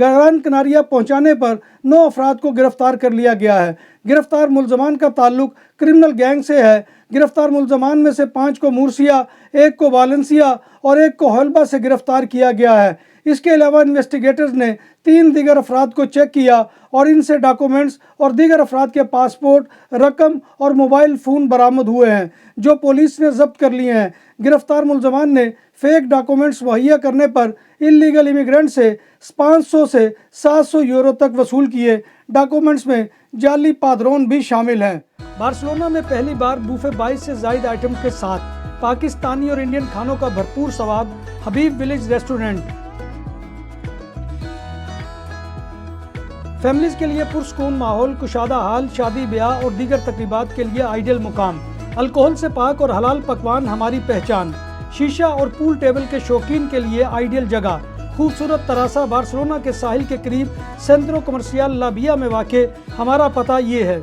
گران کناریا پہنچانے پر 9 افراد کو گرفتار کر لیا گیا ہے۔ گرفتار ملزمان کا تعلق کرمنل گینگ سے ہے۔ گرفتار ملزمان میں سے 5 کو مورسیا، 1 کو والنسیا اور 1 کو ہولبا سے گرفتار کیا گیا ہے۔ اس کے علاوہ انویسٹیگیٹرز نے 3 دیگر افراد کو چیک کیا اور ان سے ڈاکومنٹس اور دیگر افراد کے پاسپورٹ، رقم اور موبائل فون برآمد ہوئے ہیں، جو پولیس نے ضبط کر لیے ہیں۔ گرفتار ملزمان نے فیک ڈاکومنٹس مہیا کرنے پر انلیگل امیگرینٹ سے 500 سے 700 یورو تک وصول کیے۔ ڈاکومنٹس میں جعلی پادرون بھی شامل ہیں۔ بارسلونا میں پہلی بار بوفے 22 سے زائد آئٹم کے ساتھ پاکستانی اور انڈین کھانوں کا بھرپور سواد، حبیب ولیج ریسٹورنٹ۔ فیملیز کے لیے پرسکون ماحول، کشادہ حال، شادی بیاہ اور دیگر تقریبات کے لیے آئیڈیل مقام۔ الکوہل سے پاک اور حلال پکوان ہماری پہچان۔ شیشہ اور پول ٹیبل کے شوقین کے لیے آئیڈیل جگہ۔ خوبصورت تراسا بارسلونا کے ساحل کے قریب سینٹرو کمرشیال لا ویا میں واقع۔ ہمارا پتہ یہ ہے۔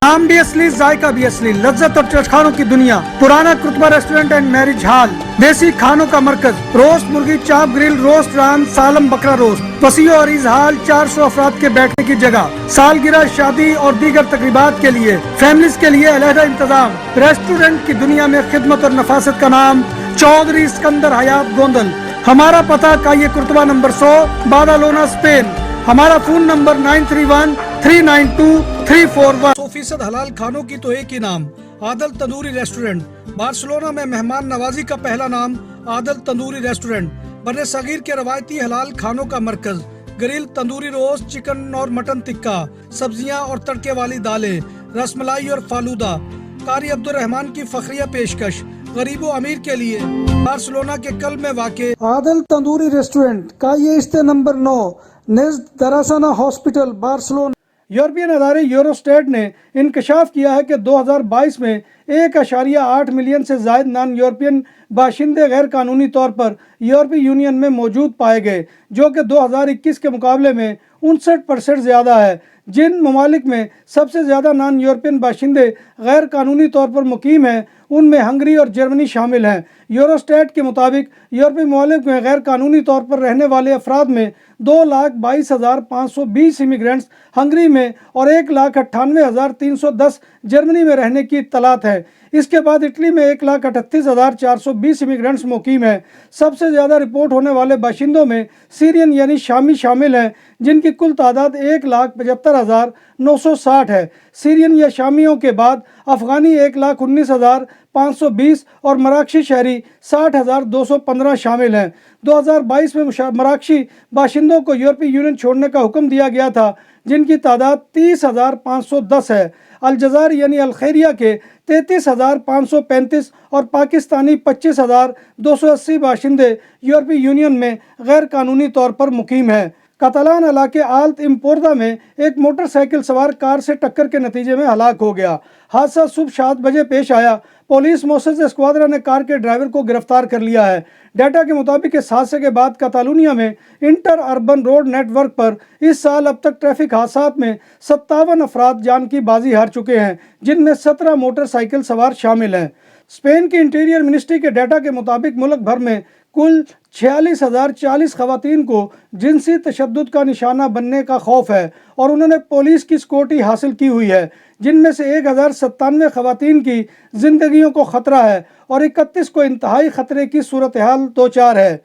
نام بھی اصلی، ذائقہ بھی اصلی، لذت اور چٹخانوں کی دنیا۔ پرانا کرتبہ ریسٹورنٹ اینڈ میرج ہال، دیسی کھانوں کا مرکز، روسٹ مرغی، چاپ گرل، روسٹ ران، سالم بکرا روسٹ، وسیع و عریض ہال، 400 افراد کے بیٹھنے کی جگہ، سالگرہ، شادی اور دیگر تقریبات کے لیے، فیملیز کے لیے علیحدہ انتظام۔ ریسٹورنٹ کی دنیا میں خدمت اور نفاست کا نام چودھری اسکندر حیات گوندل۔ ہمارا پتہ کائے کرتبہ نمبر 100، بادالونا، اسپین۔ ہمارا فون نمبر 9313923441۔ 100% حلال کھانوں کی تو ایک ہی نام، عادل تندوری ریسٹورنٹ۔ بارسلونا میں مہمان نوازی کا پہلا نام عادل تندوری ریسٹورنٹ، بر صغیر کے روایتی حلال کھانوں کا مرکز۔ گرل، تندوری روسٹ، چکن اور مٹن ٹکا، سبزیاں اور تڑکے والی دالیں، رس ملائی اور فالودہ۔ قاری عبدالرحمان کی فخریہ پیشکش غریب و امیر کے لیے۔ بارسلونا کے قلب میں واقع عادل تندوری ریسٹورنٹ، کائے استے نمبر 9، نزد دراسانہ ہاسپٹل، بارسلونا۔ یورپین ادارے یوروسٹیٹ نے انکشاف کیا ہے کہ 2022 میں 1.8 ملین سے زائد نان یورپین باشندے غیر قانونی طور پر یورپی یونین میں موجود پائے گئے، جو کہ 2021 کے مقابلے میں 59% زیادہ ہے۔ جن ممالک میں سب سے زیادہ نان یورپین باشندے غیر قانونی طور پر مقیم ہیں، ان میں ہنگری اور جرمنی شامل ہیں۔ یوروسٹیٹ کے مطابق یورپی ممالک میں غیر قانونی طور پر رہنے والے افراد میں 2,22,520 امیگرینٹس ہنگری میں اور 1,98,310 جرمنی میں رہنے کی اطلاعات ہے۔ اس کے بعد اٹلی میں 1,38,420 امیگرینٹس مقیم ہیں۔ سب سے زیادہ رپورٹ ہونے والے باشندوں میں سیرین یعنی شامی شامل ہیں، جن کی کل تعداد 1,75,960 ہے۔ سیرین یا شامیوں کے بعد افغانی 1,19,520 اور مراکشی شہری 60,215 شامل ہیں۔ 2022 میں مراکشی باشندوں کو یورپی یونین چھوڑنے کا حکم دیا گیا تھا، جن کی تعداد 30,510 ہے۔ الجزائر یعنی الخیریہ کے 33,535 اور پاکستانی 25,280 باشندے یورپی یونین میں غیر قانونی طور پر مقیم ہیں۔ کاتالان علاقے آلت امپوردہ میں ایک موٹر سائیکل سوار کار سے ٹکر کے نتیجے میں ہلاک ہو گیا۔ حادثہ صبح 7 بجے پیش آیا۔ پولیس موسس اسکواڈرا نے کار کے ڈرائیور کو گرفتار کر لیا ہے۔ ڈیٹا کے مطابق اس حادثے کے بعد کاتالونیا میں inter urban road network پر اس سال اب تک ٹریفک حادثات میں 57 افراد جان کی بازی ہار چکے ہیں، جن میں 17 موٹر سائیکل سوار شامل ہیں۔ اسپین کی انٹیریئر منسٹری کے ڈیٹا کے مطابق ملک بھر میں کل 46,040 خواتین کو جنسی تشدد کا نشانہ بننے کا خوف ہے اور انہوں نے پولیس کی سیکورٹی حاصل کی ہوئی ہے، جن میں سے 1,097 خواتین کی زندگیوں کو خطرہ ہے اور 31 کو انتہائی خطرے کی صورتحال دوچار ہے۔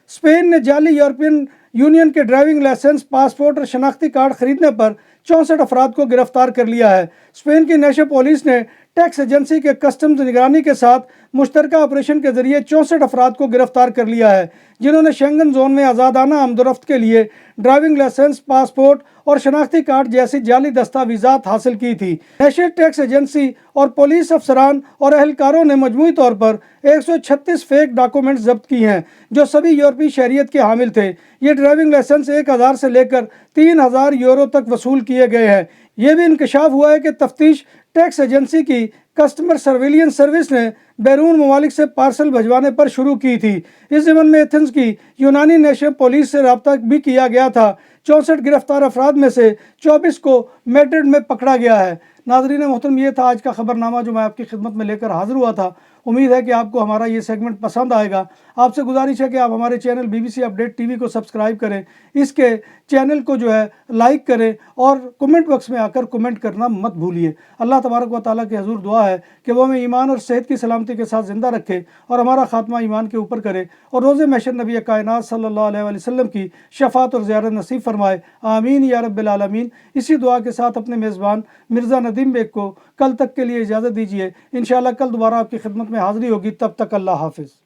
اسپین نے جعلی یورپین یونین کے ڈرائیونگ لائسنس، پاسپورٹ اور شناختی کارڈ خریدنے پر 64 افراد کو گرفتار کر لیا ہے۔ اسپین کی نیشنل پولیس نے ٹیکس ایجنسی کے کسٹمز نگرانی کے ساتھ مشترکہ آپریشن کے ذریعے 64 افراد کو گرفتار کر لیا ہے، جنہوں نے شینگن زون میں آزادانہ آمد و رفت کے لیے ڈرائیونگ لائسنس، پاسپورٹ اور شناختی کارڈ جیسی جعلی دستاویزات حاصل کی تھی۔ نیشنل ٹیکس ایجنسی اور پولیس افسران اور اہلکاروں نے مجموعی طور پر 136 فیک ڈاکومنٹس ضبط کی ہیں، جو سبھی یورپی شہریت کے حامل تھے۔ یہ ڈرائیونگ لائسنس 1,000 سے لے کر 3,000 یورو تک وصول کیے گئے ہیں۔ یہ بھی انکشاف ہوا ہے کہ تفتیش ٹیکس ایجنسی کی کسٹمر سرویلنس سروس نے بیرون ممالک سے پارسل بھجوانے پر شروع کی تھی۔ اس ضمن میں ایتھنز کی یونانی نیشنل پولیس سے رابطہ بھی کیا گیا تھا۔ 64 گرفتار افراد میں سے 24 کو میڈرڈ میں پکڑا گیا ہے۔ ناظرین محترم، یہ تھا آج کا خبر نامہ جو میں آپ کی خدمت میں لے کر حاضر ہوا تھا۔ امید ہے کہ آپ کو ہمارا یہ سیگمنٹ پسند آئے گا۔ آپ سے گزارش ہے کہ آپ ہمارے چینل BBC اپڈیٹ TV کو سبسکرائب کریں، اس کے چینل کو جو ہے لائک کریں اور کمنٹ باکس میں آ کر کمنٹ کرنا مت بھولیے۔ اللہ تبارک و تعالیٰ کے حضور دعا ہے کہ وہ ہمیں ایمان اور صحت کی سلامتی کے ساتھ زندہ رکھے اور ہمارا خاتمہ ایمان کے اوپر کرے، اور روز محشر نبی کائنات صلی اللہ علیہ وآلہ وسلم کی شفاعت اور زیارت نصیب فرمائے، آمین یا رب العالمین۔ اسی دعا کے ساتھ اپنے میزبان مرزا ندیم بیگ کو کل تک کے لیے اجازت دیجیے۔ انشاءاللہ کل دوبارہ آپ کی خدمت میں حاضری ہوگی، تب تک اللہ حافظ۔